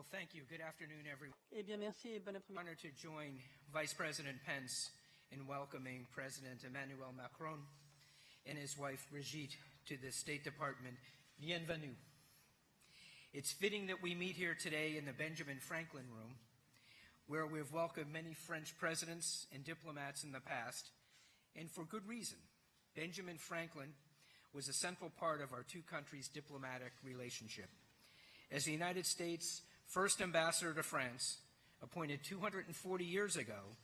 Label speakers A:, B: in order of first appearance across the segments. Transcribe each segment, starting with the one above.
A: Well, thank you. Good afternoon, everyone.
B: Eh bien, merci et bon après-midi.
A: Honored to join Vice President Pence in welcoming President Emmanuel Macron and his wife Brigitte to the State Department. Bienvenue. It's fitting that we meet here today in the Benjamin Franklin Room, where we've welcomed many French presidents and diplomats in the past, and for good reason. Benjamin Franklin was a central part of our two countries' diplomatic relationship. As the United States' first ambassador to France, appointed 240 years ago,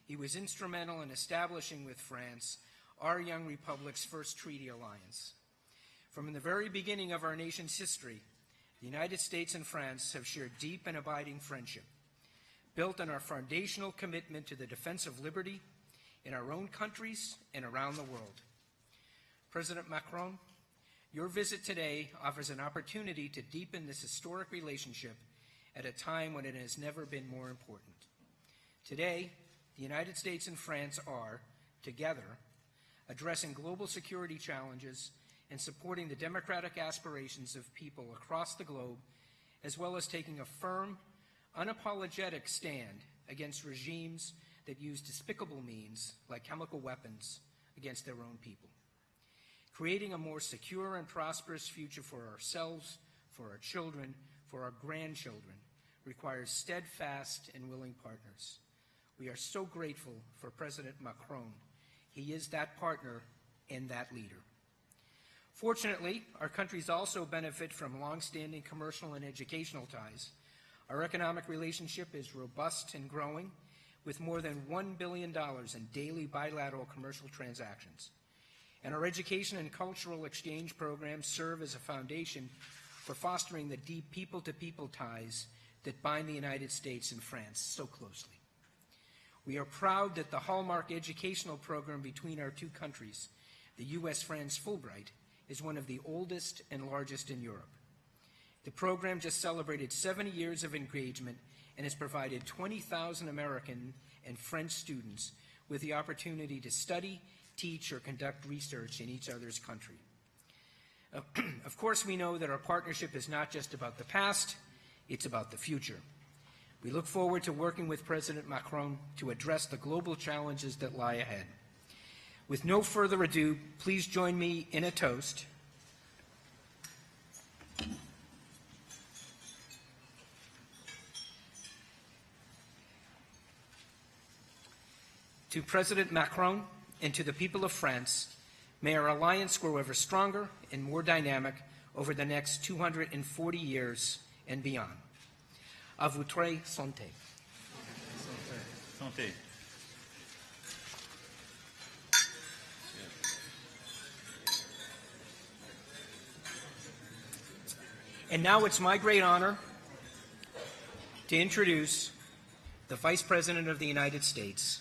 A: he was instrumental in establishing with France our young republic's first treaty alliance. From the very beginning of our nation's history, the United States and France have shared deep and abiding friendship, built on our foundational commitment to the defense of liberty in our own countries and around the world. President Macron, your visit today offers an opportunity to deepen this historic relationship at a time when it has never been more important. Today, the United States and France are, together, addressing global security challenges and supporting the democratic aspirations of people across the globe, as well as taking a firm, unapologetic stand against regimes that use despicable means, like chemical weapons, against their own people. Creating a more secure and prosperous future for ourselves, for our children, for our grandchildren, requires steadfast and willing partners. We are so grateful for President Macron. He is that partner and that leader. Fortunately, our countries also benefit from long-standing commercial and educational ties. Our economic relationship is robust and growing, with more than $1 billion in daily bilateral commercial transactions. And our education and cultural exchange programs serve as a foundation for fostering the deep people-to-people ties that bind the United States and France so closely. We are proud that the hallmark educational program between our two countries, the U.S.-France Fulbright, is one of the oldest and largest in Europe. The program just celebrated 70 years of engagement and has provided 20,000 American and French students with the opportunity to study, teach, or conduct research in each other's country. Of course, we know that our partnership is not just about the past, it's about the future. We look forward to working with President Macron to address the global challenges that lie ahead. With no further ado, please join me in a toast. To President Macron and to the people of France, may our alliance grow ever stronger and more dynamic over the next 240 years and beyond. À vous très santé.
C: Santé.
A: And now it's my great honor to introduce the Vice President of the United States,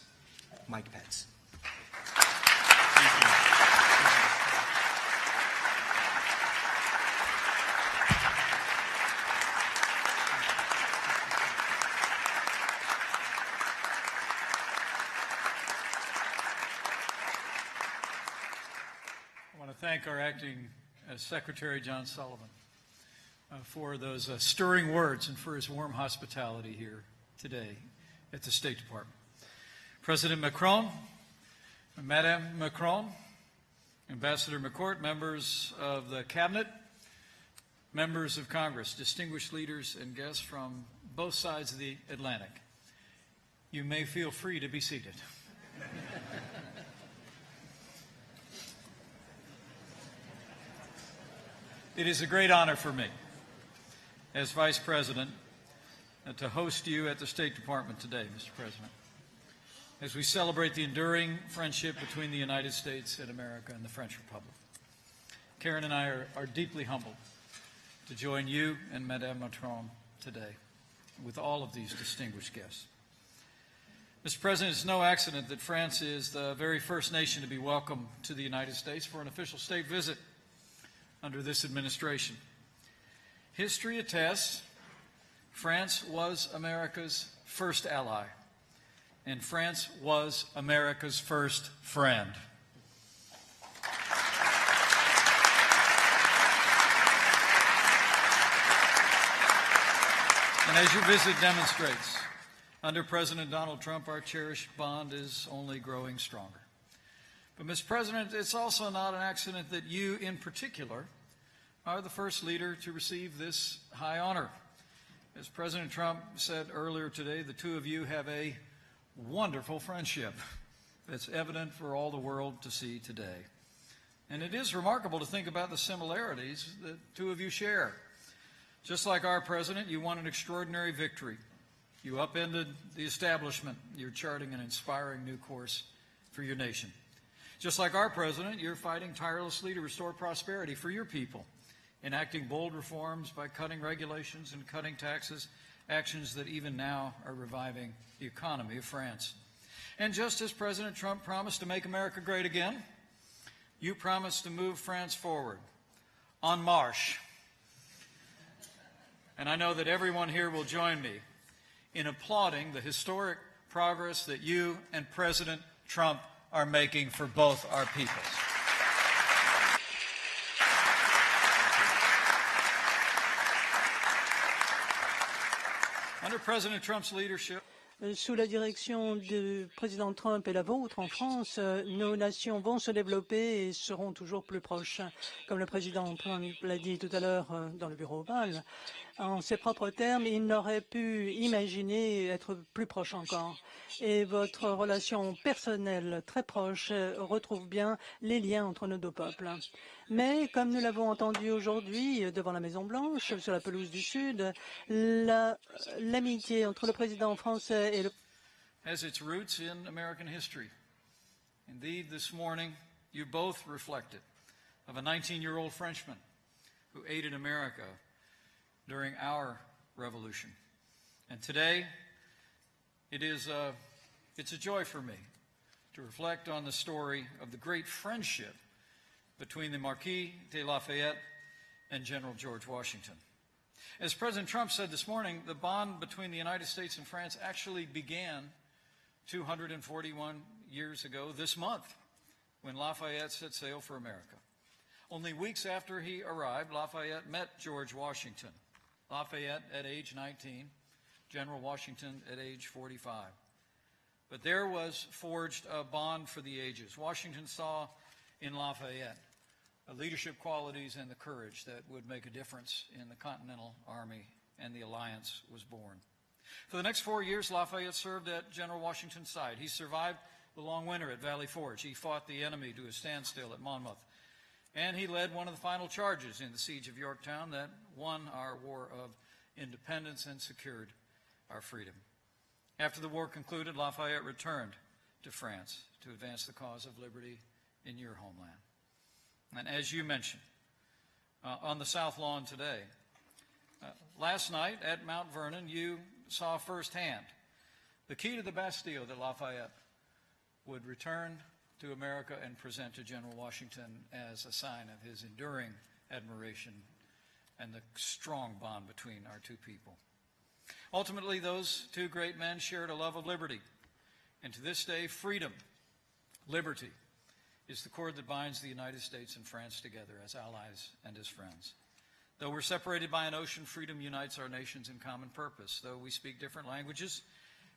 A: Mike Pence.
C: I want to thank our acting Secretary, John Sullivan, for those stirring words and for his warm hospitality here today at the State Department. President Macron, Madame Macron, Ambassador McCourt, members of the Cabinet, members of Congress, distinguished leaders and guests from both sides of the Atlantic, you may feel free to be seated. It is a great honor for me, as Vice President, to host you at the State Department today, Mr. President, as we celebrate the enduring friendship between the United States and America and the French Republic. Karen and I are deeply humbled to join you and Madame Macron today with all of these distinguished guests. Mr. President, it's no accident that France is the very first nation to be welcomed to the United States for an official state visit under this administration. History attests France was America's first ally, and France was America's first friend. And as your visit demonstrates, under President Donald Trump, our cherished bond is only growing stronger. But, Mr. President, it's also not an accident that you, in particular, are the first leader to receive this high honor. As President Trump said earlier today, the two of you have a wonderful friendship that's evident for all the world to see today. And it is remarkable to think about the similarities that two of you share. Just like our president, you won an extraordinary victory. You upended the establishment. You're charting an inspiring new course for your nation. Just like our president, you're fighting tirelessly to restore prosperity for your people, enacting bold reforms by cutting regulations and cutting taxes, actions that even now are reviving the economy of France. And just as President Trump promised to make America great again, you promised to move France forward, en marche. And I know that everyone here will join me in applauding the historic progress that you and President Trump are making for both our peoples. Under President Trump's leadership,
B: sous la direction du président Trump et la vôtre en France, nos nations vont se développer et seront toujours plus proches. Comme le président Trump l'a dit tout à l'heure dans le bureau ovale, en ses propres termes, il n'aurait pu imaginer être plus proche encore. Et votre relation personnelle très proche retrouve bien les liens entre nos deux peuples. Mais, comme nous l'avons entendu aujourd'hui devant la Maison-Blanche, sur la pelouse du Sud, l'amitié entre le président français et le...
C: has its roots in American history. Indeed, this morning, you both reflected of a 19-year-old Frenchman who aided America during our revolution. And today, it's a joy for me to reflect on the story of the great friendship between the Marquis de Lafayette and General George Washington. As President Trump said this morning, the bond between the United States and France actually began 241 years ago this month, when Lafayette set sail for America. Only weeks after he arrived, Lafayette met George Washington. Lafayette at age 19, General Washington at age 45. But there was forged a bond for the ages. Washington saw in Lafayette leadership qualities and the courage that would make a difference in the Continental Army, and the alliance was born. For the next 4 years, Lafayette served at General Washington's side. He survived the long winter at Valley Forge. He fought the enemy to a standstill at Monmouth. And he led one of the final charges in the siege of Yorktown that won our war of independence and secured our freedom. After the war concluded, Lafayette returned to France to advance the cause of liberty in your homeland. And as you mentioned, on the South Lawn today, last night at Mount Vernon, you saw firsthand the key to the Bastille that Lafayette would return to America and present to General Washington as a sign of his enduring admiration and the strong bond between our two people. Ultimately, those two great men shared a love of liberty. And to this day, freedom, liberty, is the cord that binds the United States and France together as allies and as friends. Though we're separated by an ocean, freedom unites our nations in common purpose. Though we speak different languages,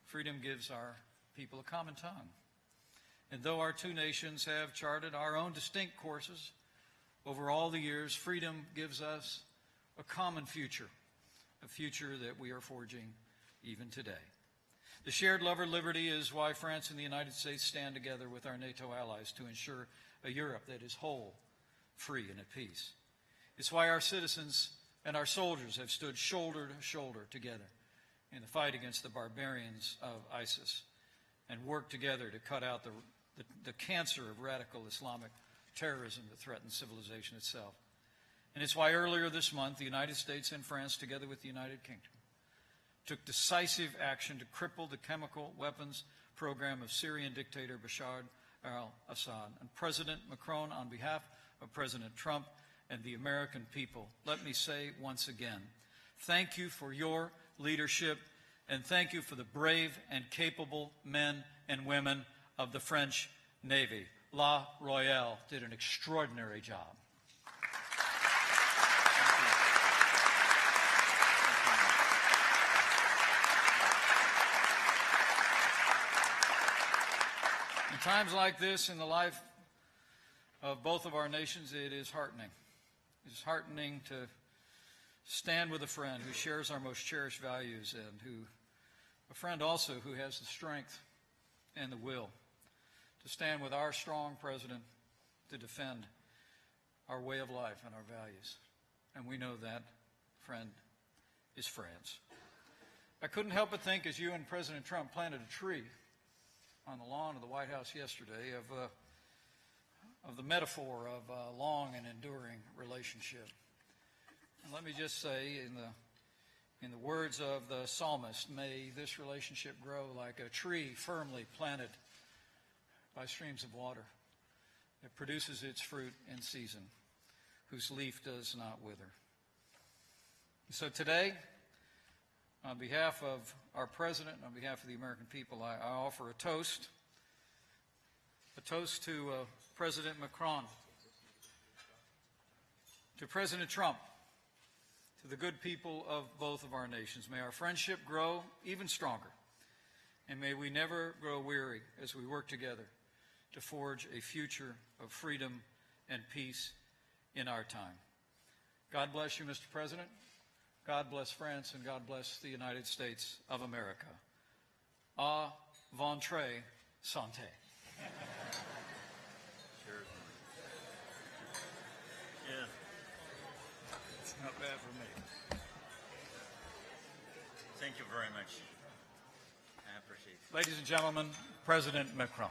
C: freedom gives our people a common tongue. And though our two nations have charted our own distinct courses over all the years, freedom gives us a common future, a future that we are forging even today. The shared love of liberty is why France and the United States stand together with our NATO allies to ensure a Europe that is whole, free, and at peace. It's why our citizens and our soldiers have stood shoulder to shoulder together in the fight against the barbarians of ISIS and worked together to cut out the cancer of radical Islamic terrorism that threatens civilization itself. And it's why earlier this month, the United States and France, together with the United Kingdom, took decisive action to cripple the chemical weapons program of Syrian dictator Bashar al-Assad. And President Macron, on behalf of President Trump and the American people, let me say once again, thank you for your leadership, and thank you for the brave and capable men and women of the French Navy. La Royale did an extraordinary job. times like this in the life of both of our nations, it is heartening. It is heartening to stand with a friend who shares our most cherished values and a friend also who has the strength and the will to stand with our strong president to defend our way of life and our values. And we know that friend is France. I couldn't help but think as you and President Trump planted a tree on the lawn of the White House yesterday of the metaphor of a long and enduring relationship. And let me just say, in the words of the psalmist, may this relationship grow like a tree firmly planted by streams of water that produces its fruit in season, whose leaf does not wither. So today, on behalf of our president, on behalf of the American people, I offer a toast to President Macron, to President Trump, to the good people of both of our nations. May our friendship grow even stronger, and may we never grow weary as we work together to forge a future of freedom and peace in our time. God bless you, Mr. President. God bless France, and God bless the United States of America. A ventre santé.
D: Cheers. Yeah. It's not bad for me. Thank you very much. I appreciate it.
C: Ladies and gentlemen, President Macron.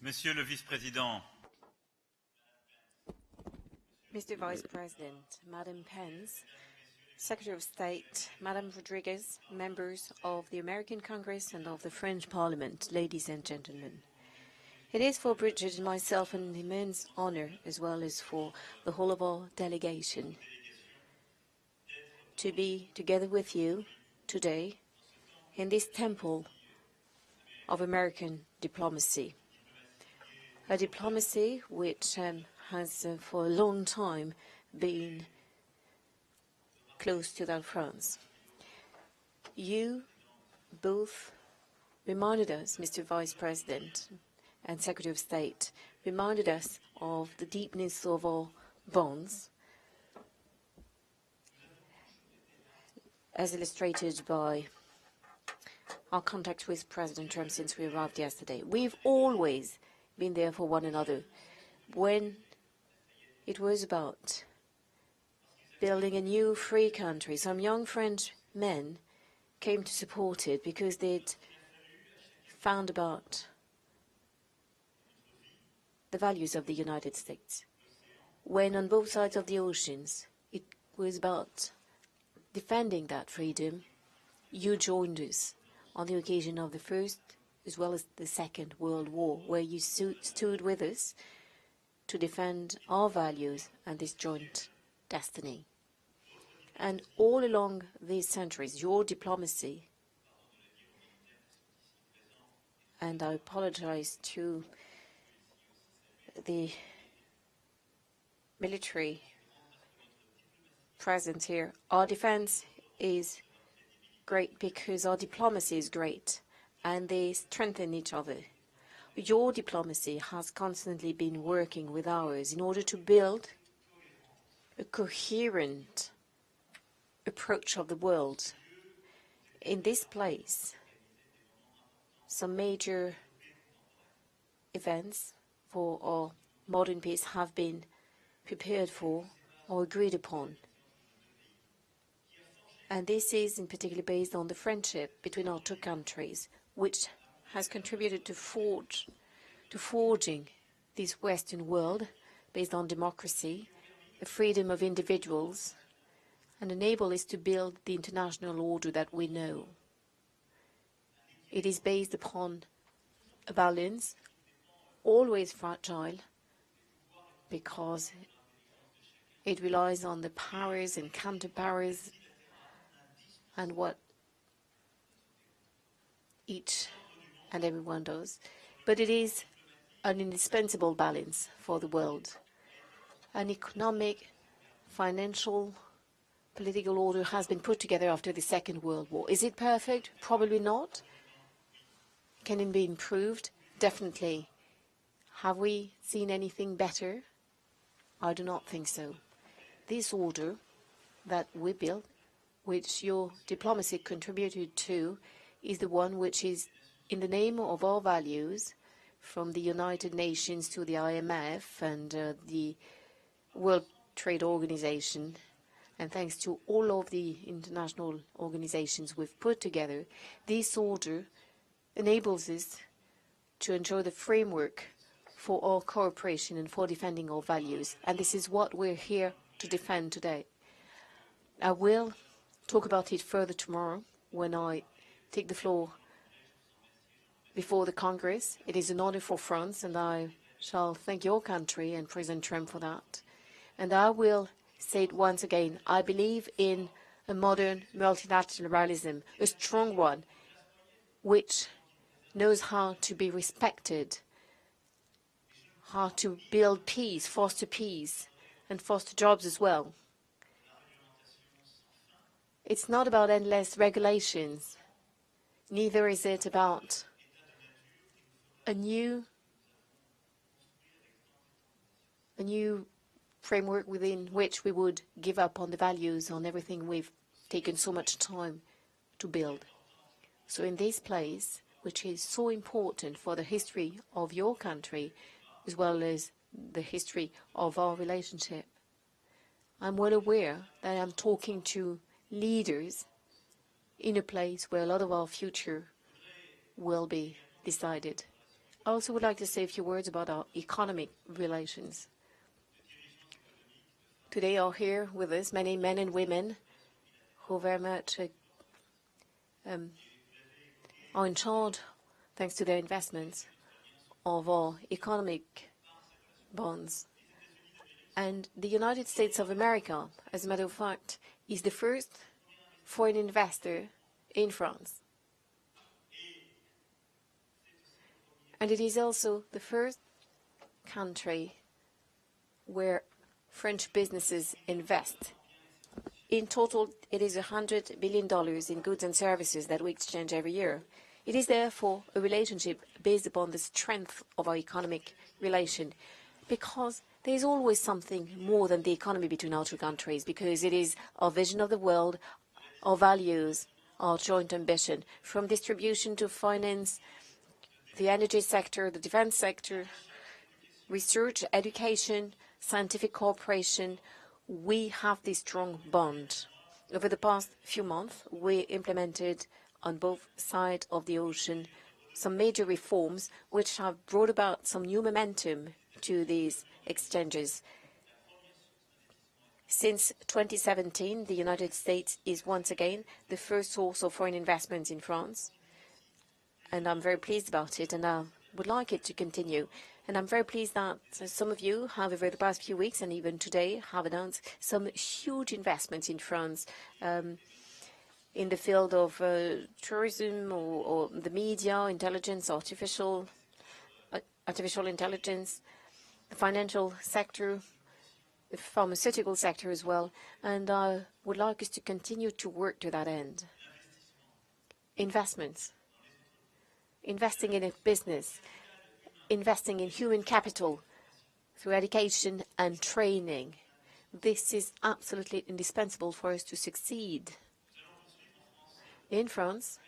D: Monsieur le Vice-président,
E: Mr. Vice President, Madam Pence, Secretary of State, Madam Rodriguez, members of the American Congress and of the French Parliament, ladies and gentlemen. It is for Bridget and myself an immense honor, as well as for the whole of our delegation, to be together with you today in this temple of American diplomacy. A diplomacy which has for a long time been close to that of France. You both reminded us, Mr. Vice President and Secretary of State, reminded us of the deepness of our bonds, as illustrated by our contact with President Trump since we arrived yesterday. We've always been there for one another when it was about building a new free country. Some young French men came to support it because they'd found about the values of the United States. When on both sides of the oceans it was about defending that freedom, you joined us on the occasion of the First as well as the Second World War, where you stood with us to defend our values and this joint destiny. And all along these centuries, your diplomacy, and I apologize to the military present here, our defense is great because our diplomacy is great, and they strengthen each other. Your diplomacy has constantly been working with ours in order to build a coherent approach of the world. In this place, some major events for our modern peace have been prepared for or agreed upon. And this is in particular based on the friendship between our two countries, which has contributed to forging this Western world based on democracy, the freedom of individuals, and enable us to build the international order that we know. It is based upon a balance always fragile because it relies on the powers and counterpowers and what each and everyone does. But it is an indispensable balance for the world. An economic, financial, political order has been put together after the Second World War. Is it perfect? Probably not. Can it be improved? Definitely. Have we seen anything better? I do not think so. This order that we built, which your diplomacy contributed to, is the one which is in the name of our values, from the United Nations to the IMF and the World Trade Organization, and thanks to all of the international organizations we've put together, this order enables us to enjoy the framework for our cooperation and for defending our values. And this is what we're here to defend today. I will talk about it further tomorrow when I take the floor before the Congress. It is an honor for France, and I shall thank your country and President Trump for that. And I will say it once again. I believe in a modern multilateralism, a strong one, which knows how to be respected, how to build peace, and foster jobs as well. It's not about endless regulations. Neither is it about a new framework within which we would give up on the values, on everything we've taken so much time to build. So in this place, which is so important for the history of your country, as well as the history of our relationship, I'm well aware that I'm talking to leaders in a place where a lot of our future will be decided. I also would like to say a few words about our economic relations. Today are here with us many men and women who very much are in charge, thanks to their investments, of our economic bonds. And the United States of America, as a matter of fact, is the first foreign investor in France. And it is also the first country where French businesses invest. In total, it is $100 billion in goods and services that we exchange every year. It is therefore a relationship based upon the strength of our economic relation, because there is always something more than the economy between our two countries, because it is our vision of the world, our values, our joint ambition, from distribution to finance, the energy sector, the defense sector, research, education, scientific cooperation. We have this strong bond. Over the past few months, we implemented on both sides of the ocean some major reforms which have brought about some new momentum to these exchanges. Since 2017, the United States is once again the first source of foreign investments in France, and I'm very pleased about it, and I would like it to continue. And I'm very pleased that some of you have, over the past few weeks and even today, have announced some huge investments in France in the field of tourism or the media, intelligence, artificial intelligence, the financial sector, the pharmaceutical sector as well. And I would like us to continue to work to that end. Investments. Investing in a business. Investing in human capital through education and training. This is absolutely indispensable for us to succeed. In France,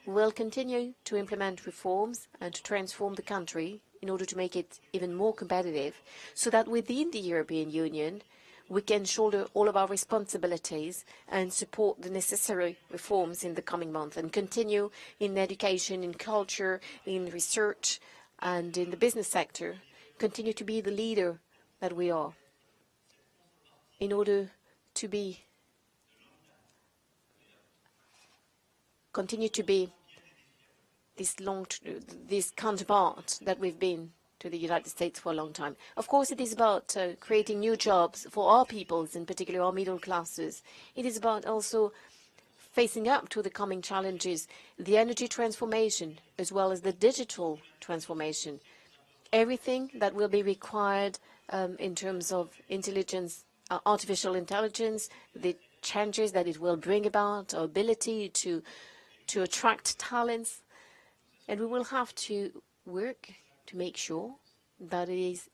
E: we will continue to implement reforms and to transform the country in order to make it even more competitive, so that within the European Union, we can shoulder all of our responsibilities and support the necessary reforms in the coming months, and continue in education, in culture, in research, and in the business sector, continue to be the leader that we are, in order to continue to be this counterpart that we've been to the United States for a long time. Of course, it is about creating new jobs for our peoples, in particular our middle classes. It is about also facing up to the coming challenges, the energy transformation, as well as the digital transformation. Everything that will be required in terms of intelligence, artificial intelligence, the changes that it will bring about, our ability to attract talents. And we will have to work to make sure that it is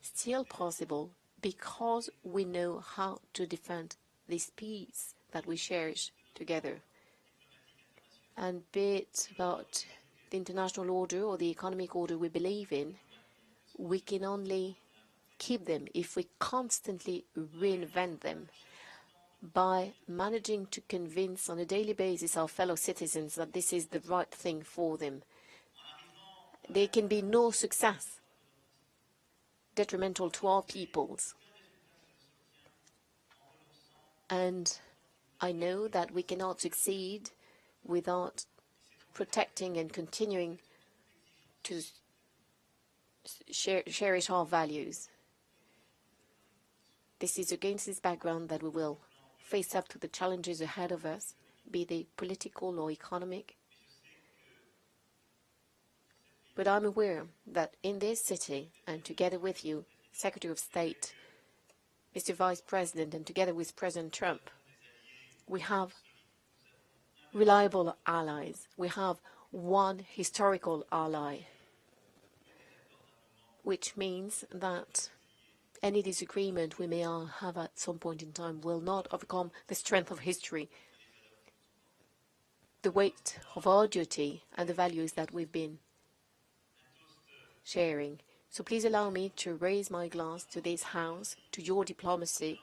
E: still possible because we know how to defend this peace that we cherish together. And be it about the international order or the economic order we believe in, we can only keep them if we constantly reinvent them by managing to convince on a daily basis our fellow citizens that this is the right thing for them. There can be no success detrimental to our peoples. And I know that we cannot succeed without protecting and continuing to cherish our values. This is against this background that we will face up to the challenges ahead of us, be they political or economic. But I'm aware that in this city, and together with you, Secretary of State, Mr. Vice President, and together with President Trump, we have reliable allies. We have one historical ally, which means that any disagreement we may have at some point in time will not overcome the strength of history, the weight of our duty, and the values that we've been sharing. So please allow me to raise my glass to this House, to your diplomacy,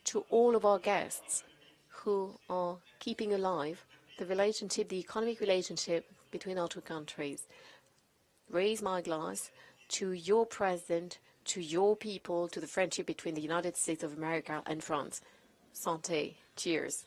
E: to all of our guests who are keeping alive the relationship, the economic relationship between our two countries. Raise my glass to your president, to your people, to the friendship between the United States of America and France. Santé. Cheers.